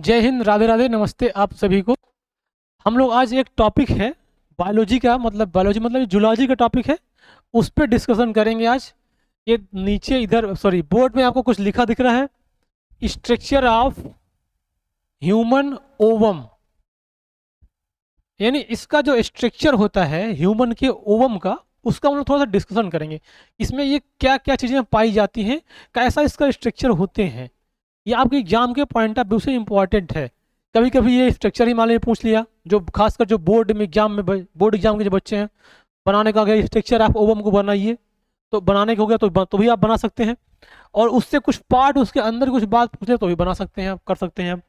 जय हिंद, राधे राधे, नमस्ते आप सभी को। हम लोग आज एक टॉपिक है बायोलॉजी का, मतलब बायोलॉजी मतलब जूलॉजी का टॉपिक है, उस पर डिस्कशन करेंगे आज। ये नीचे इधर सॉरी बोर्ड में आपको कुछ लिखा दिख रहा है, स्ट्रक्चर ऑफ ह्यूमन ओवम, यानी इसका जो स्ट्रक्चर होता है ह्यूमन के ओवम का, उसका हम लोग थोड़ा सा डिस्कशन करेंगे। इसमें ये क्या क्या चीज़ें पाई जाती हैं, कैसा इसका स्ट्रक्चर होते हैं, ये आपके एग्जाम के पॉइंट ऑफ व्यू से इम्पॉर्टेंट है। कभी कभी ये स्ट्रक्चर ही मान लीजिए पूछ लिया, जो खासकर जो बोर्ड में एग्जाम में बोर्ड एग्जाम के जो बच्चे हैं, बनाने का अगर स्ट्रक्चर आप ओवम को बनाइए तो बनाने का हो गया तो भी आप बना सकते हैं, और उससे कुछ पार्ट उसके अंदर कुछ बात पूछे तो भी बना सकते हैं, आप कर सकते हैं।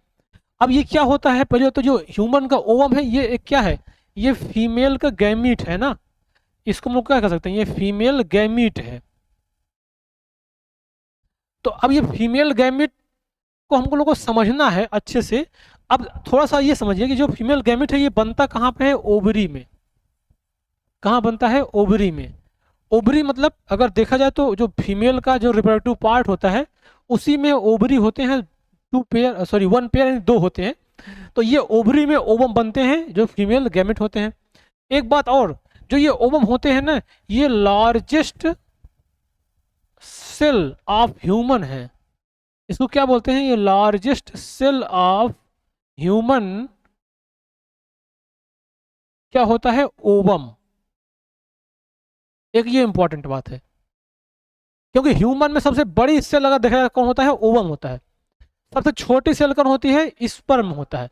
अब ये क्या होता है, पहले तो जो ह्यूमन का ओवम है ये एक क्या है, ये फीमेल का गैमीट है ना, इसको हम लोग क्या कर सकते हैं, ये फीमेल गैमीट है। तो अब ये फीमेल गैमीट को हमको लोगों को समझना है अच्छे से। अब थोड़ा सा ये समझिए कि जो फीमेल गैमेट है ये बनता कहाँ पे है, ओवरी में। कहाँ बनता है, ओवरी में। ओवरी मतलब अगर देखा जाए तो जो फीमेल का जो रिप्रोडक्टिव पार्ट होता है उसी में ओवरी होते हैं, वन पेयर यानी दो होते हैं। तो ये ओवरी में ओवम बनते हैं जो फीमेल गैमेट होते हैं। एक बात और, जो ये ओवम होते हैं ना, ये लार्जेस्ट सेल ऑफ ह्यूमन है। इसको क्या बोलते हैं, ये लार्जेस्ट सेल ऑफ ह्यूमन क्या होता है, ओवम। एक ये इंपॉर्टेंट बात है, क्योंकि ह्यूमन में सबसे बड़ी सेल अगर देखा जाए कौन होता है, ओवम होता है। सबसे छोटी सेल कौन होती है, स्पर्म होता है।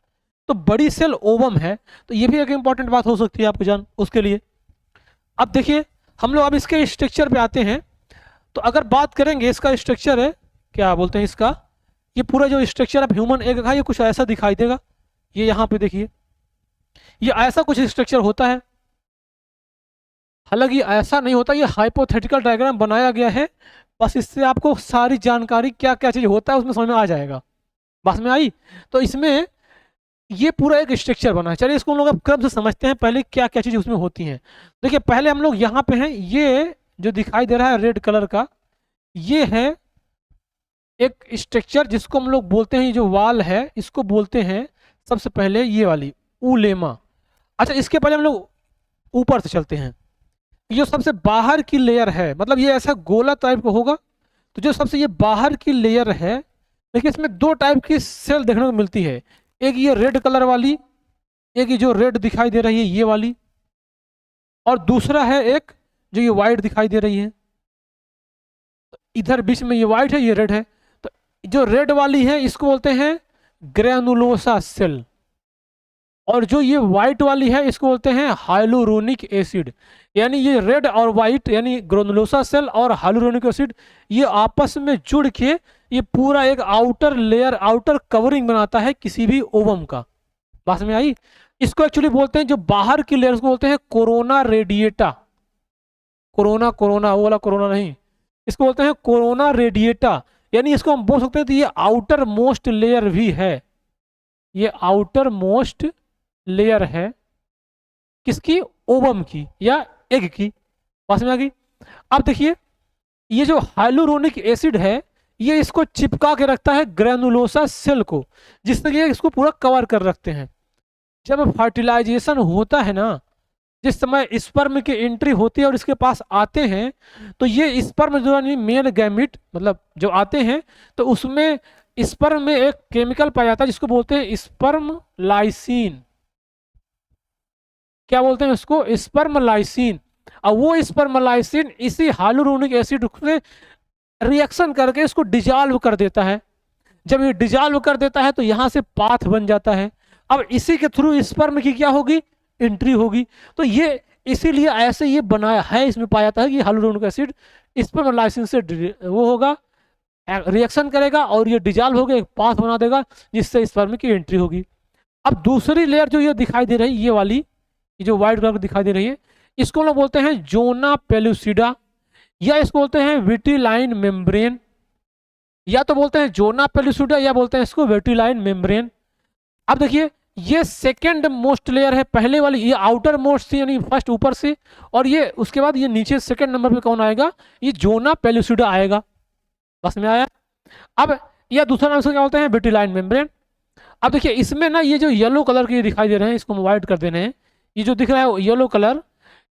तो बड़ी सेल ओवम है, तो ये भी एक इंपॉर्टेंट बात हो सकती है आपको जान उसके लिए। अब देखिए हम लोग अब इसके स्ट्रक्चर पे आते हैं। तो अगर बात करेंगे इसका स्ट्रक्चर है, क्या बोलते हैं इसका, ये पूरा जो स्ट्रक्चर ऑफ ह्यूमन एग का ये कुछ ऐसा दिखाई देगा। ये यहाँ पे देखिए, ये ऐसा कुछ स्ट्रक्चर होता है। हालांकि ऐसा नहीं होता, ये हाइपोथेटिकल डायग्राम बनाया गया है, बस इससे आपको सारी जानकारी क्या क्या चीज़ होता है उसमें समझ में आ जाएगा। बस में आई। तो इसमें ये पूरा एक स्ट्रक्चर बना है। चलिए इसको हम लोग अब क्रम से समझते हैं, पहले क्या क्या चीज़ उसमें होती हैं। देखिए पहले हम लोग यहाँ पे हैं, ये जो दिखाई दे रहा है रेड कलर का, ये है एक स्ट्रक्चर जिसको हम लोग बोलते हैं, ये जो वाल है इसको बोलते हैं सबसे पहले ये वाली उलेमा। अच्छा, इसके पहले हम लोग ऊपर से चलते हैं। ये सबसे बाहर की लेयर है, मतलब ये ऐसा गोला टाइप का होगा। तो जो सबसे ये बाहर की लेयर है, देखिए इसमें दो टाइप की सेल देखने को मिलती है। एक ये रेड कलर वाली, एक ये जो रेड दिखाई दे रही है ये वाली, और दूसरा है एक जो ये वाइट दिखाई दे रही है। इधर बीच में ये वाइट है, ये रेड है। तो जो रेड वाली है इसको बोलते हैं ग्रेनुलोसा सेल, और जो ये व्हाइट वाली है इसको बोलते हैं हाइलुरोनिक एसिड। यानी ये रेड और व्हाइट यानी ग्रेनुलोसा सेल और हाइलुरोनिक एसिड, ये आपस में जुड़ के ये पूरा एक आउटर लेयर, आउटर कवरिंग बनाता है किसी भी ओवम का। बात में आई। इसको एक्चुअली बोलते हैं, जो बाहर की लेयर को बोलते हैं कोरोना रेडिएटा। कोरोना कोरोना वो वाला कोरोना नहीं, इसको बोलते हैं कोरोना रेडिएटा। यानी इसको हम बोल सकते हैं तो ये आउटर मोस्ट लेयर भी है, ये आउटर मोस्ट लेयर है किसकी, ओवम की या एग की। पास में आ गई। अब देखिए ये जो हाइलुरोनिक एसिड है ये इसको चिपका के रखता है ग्रेनुलोसा सेल को, जिससे कि इसको पूरा कवर कर रखते हैं। जब फर्टिलाइजेशन होता है ना, जिस समय स्पर्म की एंट्री होती है और इसके पास आते हैं, तो ये स्पर्म जो है मेल गैमिट मतलब जो आते हैं, तो उसमें स्पर्म में एक केमिकल पाया जाता है जिसको बोलते हैं स्पर्म लाइसिन। क्या बोलते हैं उसको, स्पर्म लाइसिन। और वो स्पर्म लाइसिन इसी हाइलुरोनिक एसिड से रिएक्शन करके इसको डिजॉल्व कर देता है। जब ये डिजॉल्व कर देता है तो यहाँ से पाथ बन जाता है। अब इसी के थ्रू स्पर्म की क्या होगी, एंट्री होगी। तो ये इसीलिए ऐसे ये बनाया है, इसमें पाया जाता है कि हाइलुरोनिक एसिड स्पर्म लाइसिन से वो होगा, रिएक्शन करेगा और ये डिजॉल्व होकर एक पाथ बना देगा जिससे स्पर्म की एंट्री होगी। अब दूसरी लेयर जो ये दिखाई दे रही है, ये वाली, ये जो व्हाइट कलर की दिखाई दे रही है, इसको लोग बोलते हैं जोना पेलुसिडा, या इसको बोलते हैं विटिलाइन मेम्ब्रेन, या तो बोलते हैं जोना पेलुसिडा या बोलते हैं इसको विटिलाइन मेम्ब्रेन। अब देखिए ये सेकेंड मोस्ट लेयर है, पहले वाली ये आउटर मोस्ट थी यानी फर्स्ट ऊपर से, और ये उसके बाद ये नीचे सेकेंड नंबर पे कौन आएगा, ये जोना पेलुसिडा आएगा। बस में आया। अब यह दूसरा नाम से क्या बोलते हैं, विटिलाइन मेम्ब्रेन। अब देखिए इसमें ना ये जो येलो कलर के दिखाई दे रहे हैं, इसको हम वाइट कर देने हैं। ये जो दिख रहा है येलो कलर,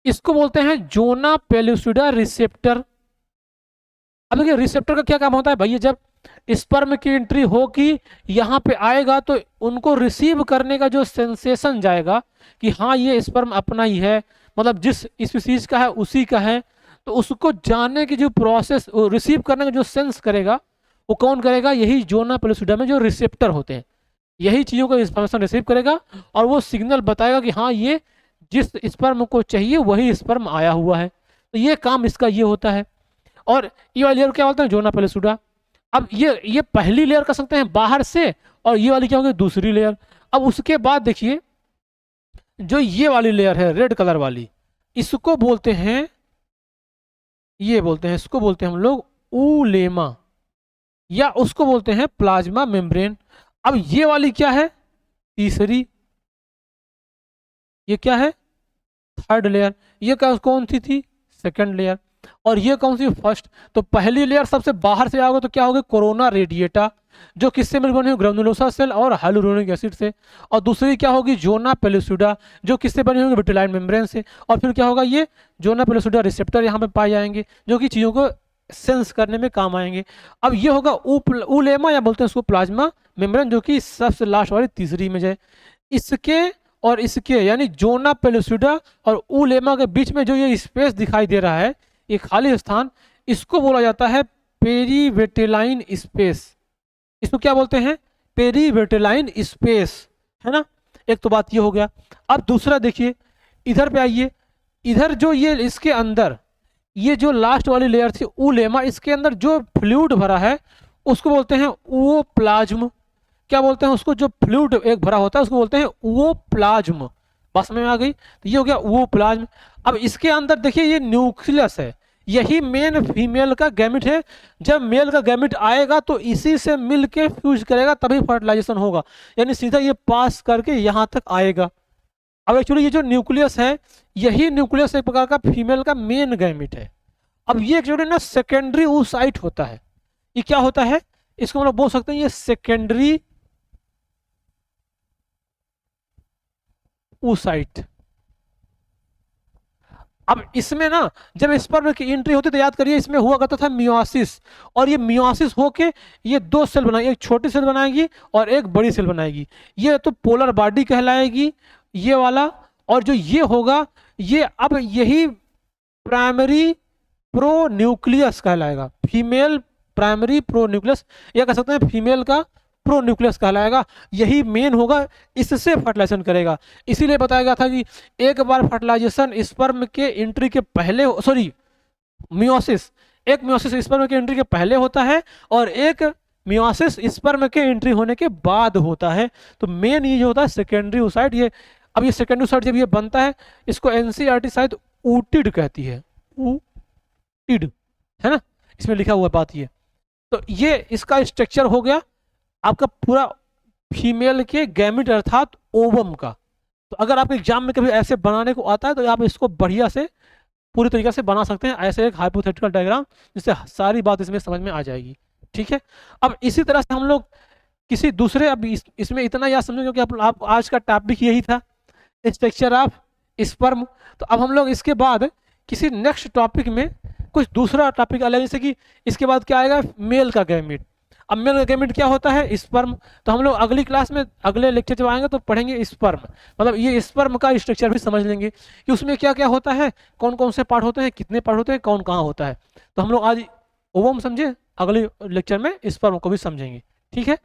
इसको बोलते हैं जोना पेलुसिडा रिसेप्टर। अब देखिए रिसेप्टर का क्या काम होता है भैया, जब स्पर्म की एंट्री होगी यहाँ पे आएगा तो उनको रिसीव करने का जो सेंसेशन जाएगा कि हाँ ये स्पर्म अपना ही है, मतलब जिस स्पीसीज का है उसी का है, तो उसको जानने की जो प्रोसेस, रिसीव करने का जो सेंस करेगा वो कौन करेगा, यही जोना पेलुसिडा में जो रिसेप्टर होते हैं, यही चीज़ों का इंफॉर्मेशन रिसीव करेगा और वो सिग्नल बताएगा कि हाँ ये जिस स्पर्म को चाहिए वही स्पर्म आया हुआ है। तो ये काम इसका ये होता है। और ये वाली लेयर क्या बोलते हैं, जोना पेलुसिडा। अब ये पहली लेयर कर सकते हैं बाहर से, और ये वाली क्या होगी, दूसरी लेयर। अब उसके बाद देखिए जो ये वाली लेयर है रेड कलर वाली, इसको बोलते हैं, ये बोलते हैं, इसको बोलते हैं हम लोग ऊलेमा, या उसको बोलते हैं प्लाज्मा मेम्ब्रेन। अब ये वाली क्या है, तीसरी, ये क्या है, थर्ड लेयर। ये कौन सी थी, सेकंड लेयर। और ये कौन सी, फर्स्ट। तो पहली लेयर सबसे बाहर से आओगे तो क्या होगी, कोरोना रेडिएटा, जो किससे मिल बने, ग्रेनुलोसा सेल और हाइलुरोनिक एसिड से। और दूसरी क्या होगी, जोना पेलुसिडा, जो किससे बनी होगी, विटिलाइन मेम्ब्रेन से। और फिर क्या होगा, ये जोना पेलुसिडा रिसेप्टर यहाँ पे पाए जाएंगे जो कि चीज़ों को सेंस करने में काम आएंगे। अब ये होगा ऊलेमा, या बोलते हैं उसको प्लाज्मा मेम्ब्रेन, जो कि सबसे लास्ट वाली तीसरी इमेज है। इसके और इसके यानी जोना पेलुसिडा और ऊलेमा के बीच में जो ये स्पेस दिखाई दे रहा है, ये खाली स्थान, इसको बोला जाता है पेरीवेटिलाइन स्पेस। इसको क्या बोलते हैं, पेरीवेटिलाइन स्पेस, है ना। एक तो बात ये हो गया। अब दूसरा देखिए, इधर पे आइए, इधर जो ये इसके अंदर ये जो लास्ट वाली लेयर थी ऊलेमा, इसके अंदर जो फ्लूइड भरा है उसको बोलते हैं ऊओप्लाज्म। क्या बोलते हैं उसको, जो फ्लूइड एक भरा होता है उसको बोलते हैं ऊओप्लाज्म। बस में आ गई, तो ये हो गया ऊओप्लाज्म। अब इसके अंदर देखिए ये न्यूक्लियस है, यही मेन फीमेल का गैमेट है। जब मेल का गैमेट आएगा तो इसी से मिल के फ्यूज करेगा, तभी फर्टिलाइजेशन होगा, यानी सीधा ये पास करके यहाँ तक आएगा। अब एक्चुअली ये जो न्यूक्लियस है, यही न्यूक्लियस एक प्रकार का फीमेल का मेन गैमेट है। अब ये एक्चुअली ना सेकेंडरी oocyte होता है। ये क्या होता है, इसको हम लोग बोल सकते हैं ये सेकेंडरी oocyte। अब इसमें ना जब स्पर्म की एंट्री होती तो याद करिए इसमें हुआ करता था मियोसिस, और ये मियोसिस होके ये दो सेल बनाएगी, एक छोटी सेल बनाएगी और एक बड़ी सेल बनाएगी। ये तो पोलर बॉडी कहलाएगी ये वाला, और जो ये होगा ये अब यही प्राइमरी प्रोन्यूक्लियस कहलाएगा, फीमेल प्राइमरी प्रोन्यूक्लियस, या कह सकते हैं फीमेल का प्रोन्यूक्लियस कहलाएगा। यही मेन होगा, इससे फर्टिलाइजेशन करेगा। इसीलिए बताया गया था कि एक बार फर्टिलाइजेशन स्पर्म के एंट्री के पहले, सॉरी मियोसिस, एक मियोसिस स्पर्म के एंट्री के पहले होता है और एक मियोसिस स्पर्म के एंट्री होने के बाद होता है। तो मेन ये जो होता है सेकेंडरी oocyte। ये अब ये सेकेंडरी oocyte जब ये बनता है, इसको एनसीईआरटी शायद ऊटिड कहती है, ऊटिड, है ना, इसमें लिखा हुआ बात ये। तो ये इसका स्ट्रक्चर हो गया आपका पूरा फीमेल के गैमेट अर्थात ओवम का। तो अगर आप एग्जाम में कभी ऐसे बनाने को आता है तो आप इसको बढ़िया से पूरी तरीके से बना सकते हैं, ऐसे एक हाइपोथेटिकल डायग्राम, जिससे सारी बात इसमें समझ में आ जाएगी। ठीक है, अब इसी तरह से हम लोग किसी दूसरे, अब इसमें इतना याद समझो क्योंकि आप आज का टॉपिक यही था, स्ट्रक्चर ऑफ स्पर्म। तो अब हम लोग इसके बाद किसी नेक्स्ट टॉपिक में कुछ दूसरा टॉपिक अलग, जैसे कि इसके बाद क्या आएगा, मेल का गैमेट। अब मेल का गैमेट क्या होता है, स्पर्म। तो हम लोग अगली क्लास में, अगले लेक्चर जब आएंगे तो पढ़ेंगे स्पर्म, मतलब ये स्पर्म का स्ट्रक्चर भी समझ लेंगे कि उसमें क्या क्या होता है, कौन कौन से पार्ट होते हैं, कितने पार्ट होते हैं, कौन कहाँ होता है। तो हम लोग आज ओवम समझे, अगले लेक्चर में स्पर्म को भी समझेंगे। ठीक है।